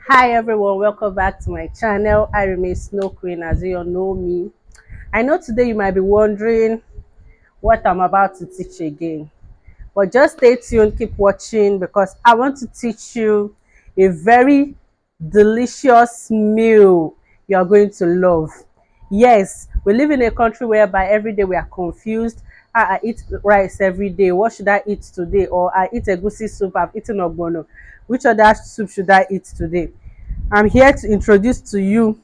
Hi everyone, welcome back to my channel. I remain Snow Queen as you all know me. I know today you might be wondering what I'm about to teach again, but just stay tuned, keep watching because I want to teach you a very delicious meal you are going to love. Yes, we live in a country whereby every day we are confused. I eat rice every day. What should I eat today? Or I eat egusi soup. I've eaten ogbono. Which other soup should I eat today? I'm here to introduce to you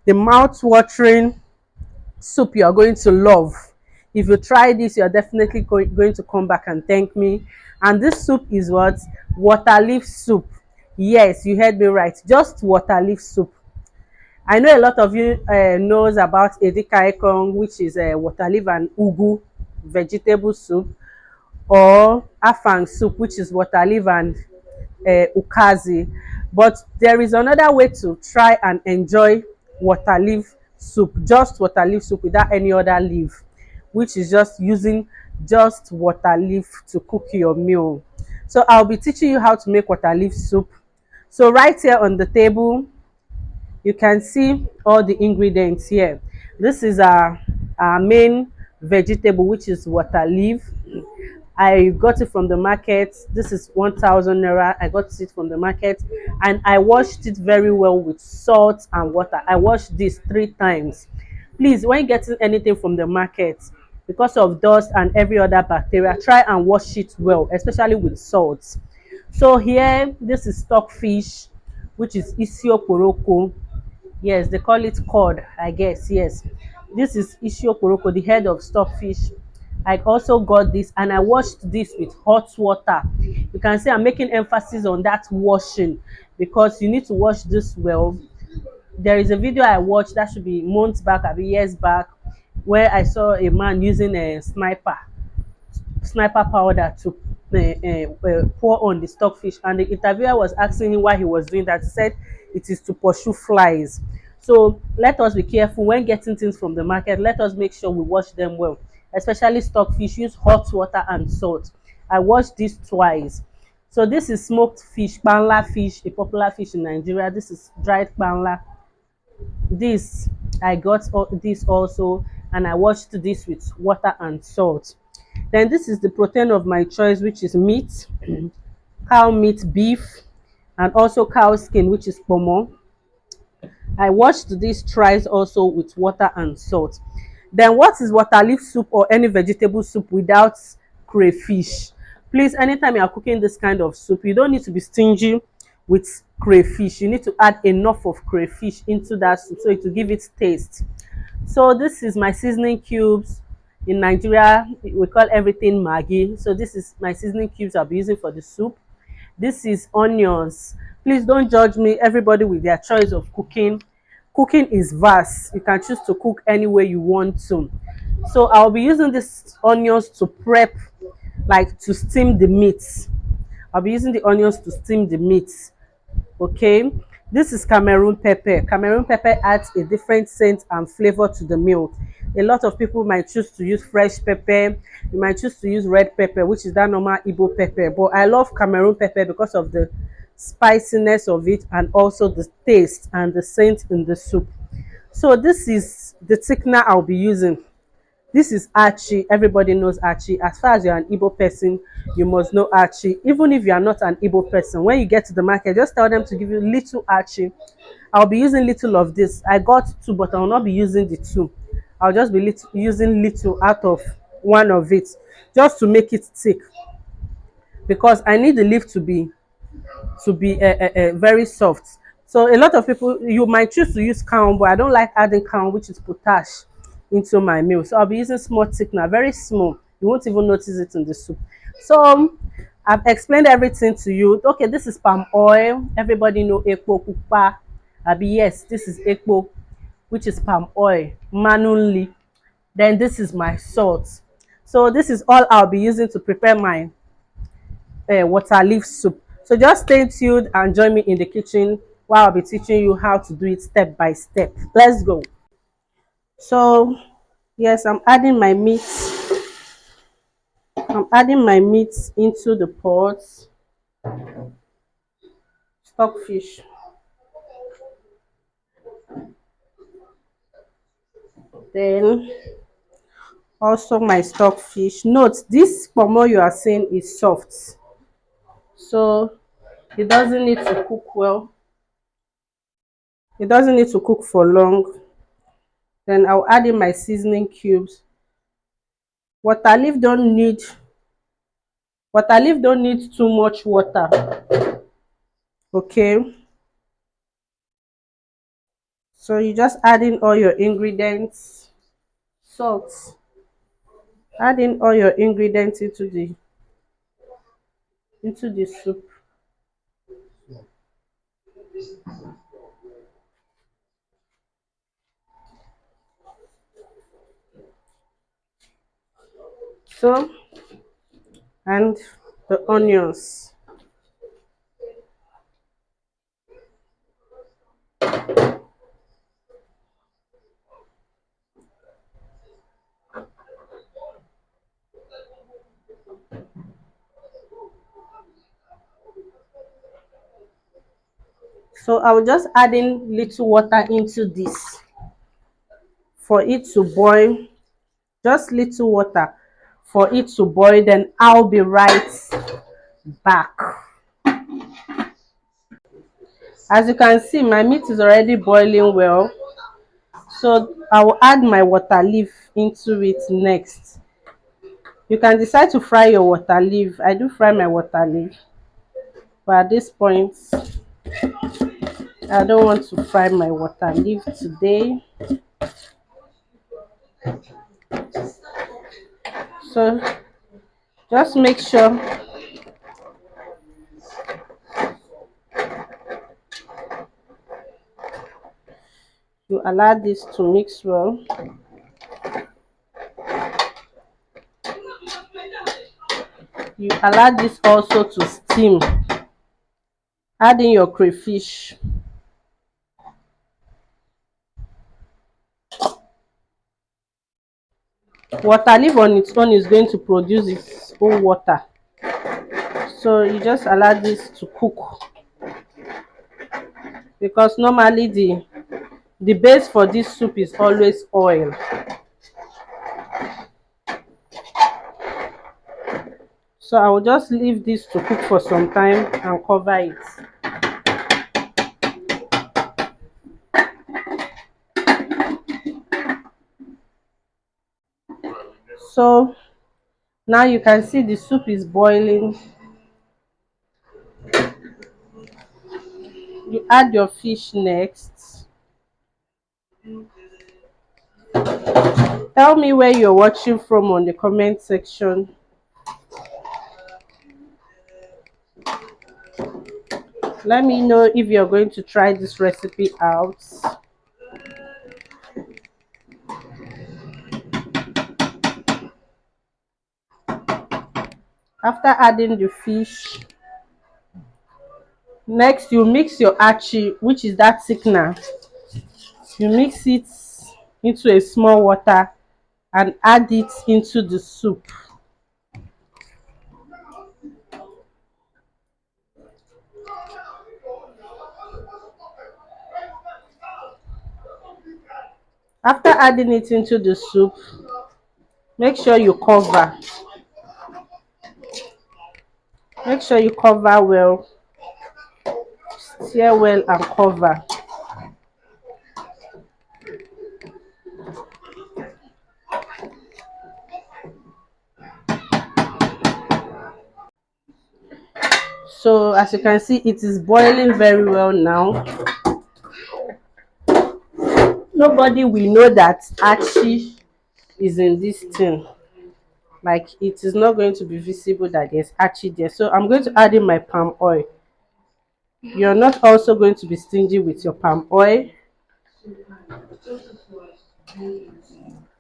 the mouth-watering soup you are going to love. If you try this, you are definitely going to come back and thank me. And this soup is what? Water leaf soup. Yes, you heard me right. Just water leaf soup. I know a lot of you knows about edikaikong, which is water leaf and ugu vegetable soup, or afang soup, which is water leaf and ukazi. But there is another way to try and enjoy water leaf soup, just water leaf soup without any other leaf, which is just using just water leaf to cook your meal. So I'll be teaching you how to make water leaf soup. So right here on the table you can see all the ingredients here. This is our main vegetable, which is water leaf. I got it from the market. This is 1,000 naira. I got it from the market and I washed it very well with salt and water. I washed this 3 times. Please, when getting anything from the market, because of dust and every other bacteria, try and wash it well, especially with salt. So here, this is stockfish, which is isioporoko. Yes, they call it cod, I guess. Yes, this is isioporoko, the head of stockfish. I also got this and I washed this with hot water. You can see I'm making emphasis on that washing because you need to wash this well. There is a video I watched that should be months back, maybe years back, where I saw a man using a sniper powder to pour on the stockfish, and the interviewer was asking him why he was doing that. He said it is to pursue flies. So let us be careful when getting things from the market. Let us make sure we wash them well, especially stockfish. Use hot water and salt. I washed this twice. So this is smoked fish, kpanla fish, a popular fish in Nigeria. This is dried kpanla. This I got this also, and I washed this with water and salt. Then this is the protein of my choice, which is meat, cow meat, beef, and also cow skin, which is pomo. I washed these tries also with water and salt. Then what is water leaf soup or any vegetable soup without crayfish? Please, anytime you are cooking this kind of soup, you don't need to be stingy with crayfish. You need to add enough of crayfish into that soup so it will give it taste. So this is my seasoning cubes. In Nigeria, we call everything Maggi. So this is my seasoning cubes I'll be using for the soup. This is onions. Please don't judge me. Everybody with their choice of cooking. Cooking is vast. You can choose to cook any way you want to. So I'll be using these onions to prep, like to steam the meat. I'll be using the onions to steam the meat. Okay, this is Cameroon pepper. Cameroon pepper adds a different scent and flavor to the meal. A lot of people might choose to use fresh pepper. You might choose to use red pepper, which is that normal Igbo pepper, but I love Cameroon pepper because of the spiciness of it and also the taste and the scent in the soup. So this is the thickener I'll be using. This is achi. Everybody knows achi. As far as you're an Igbo person, you must know achi. Even if you are not an Igbo person, when you get to the market, just tell them to give you little achi. I'll be using little of this. I got two, but I will not be using the two. I'll just be using little out of one of it, just to make it thick, because I need the leaf to be very soft. So a lot of people, you might choose to use cow, but I don't like adding cow, which is potash, into my meal. So I'll be using small thickener, very small. You won't even notice it in the soup. So I've explained everything to you. Okay, this is palm oil. Everybody know ekpo pupa. Abi, yes, this is ekpo, which is palm oil, manually. Then this is my salt. So this is all I'll be using to prepare my water leaf soup. So just stay tuned and join me in the kitchen while I'll be teaching you how to do it step by step. Let's go. So yes, I'm adding my meat. I'm adding my meat into the pot. Stockfish. Then also my stockfish. Note this pomo you are seeing is soft, so it doesn't need to cook well. It doesn't need to cook for long. Then I'll add in my seasoning cubes. Water leaf don't need too much water. Okay. So you just add in all your ingredients. Salt. Add in all your ingredients into the soup. So, and the onions. So I will just add in little water into this for it to boil. Just little water for it to boil. Then I'll be right back. As you can see, my meat is already boiling well. So I will add my water leaf into it next. You can decide to fry your water leaf. I do fry my water leaf, but at this point I don't want to fry my water leaf today. So just make sure you allow this to mix well. You allow this also to steam. Add in your crayfish. Water leaf on its own is going to produce its own water. So you just allow this to cook, because normally the base for this soup is always oil. So I will just leave this to cook for some time and cover it. So now you can see the soup is boiling. You add your fish next. Tell me where you're watching from on the comment section. Let me know if you're going to try this recipe out. After adding the fish, next you mix your achi, which is that thickener. You mix it into a small water and add it into the soup. After adding it into the soup, make sure you cover. Make sure you cover well. Stir well and cover. So as you can see, it is boiling very well now. Nobody will know that achi is in this thing. Like, it is not going to be visible that there's achi there. So I'm going to add in my palm oil. You're not also going to be stingy with your palm oil.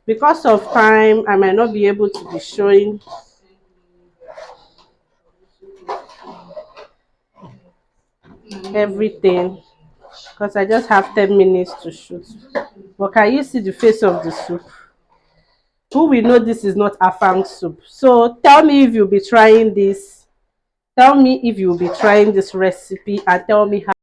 Because of time, I might not be able to be showing everything, because I just have 10 minutes to shoot. But can you see the face of the soup? Who will know this is not afang soup? So tell me if you'll be trying this. Tell me if you'll be trying this recipe and tell me how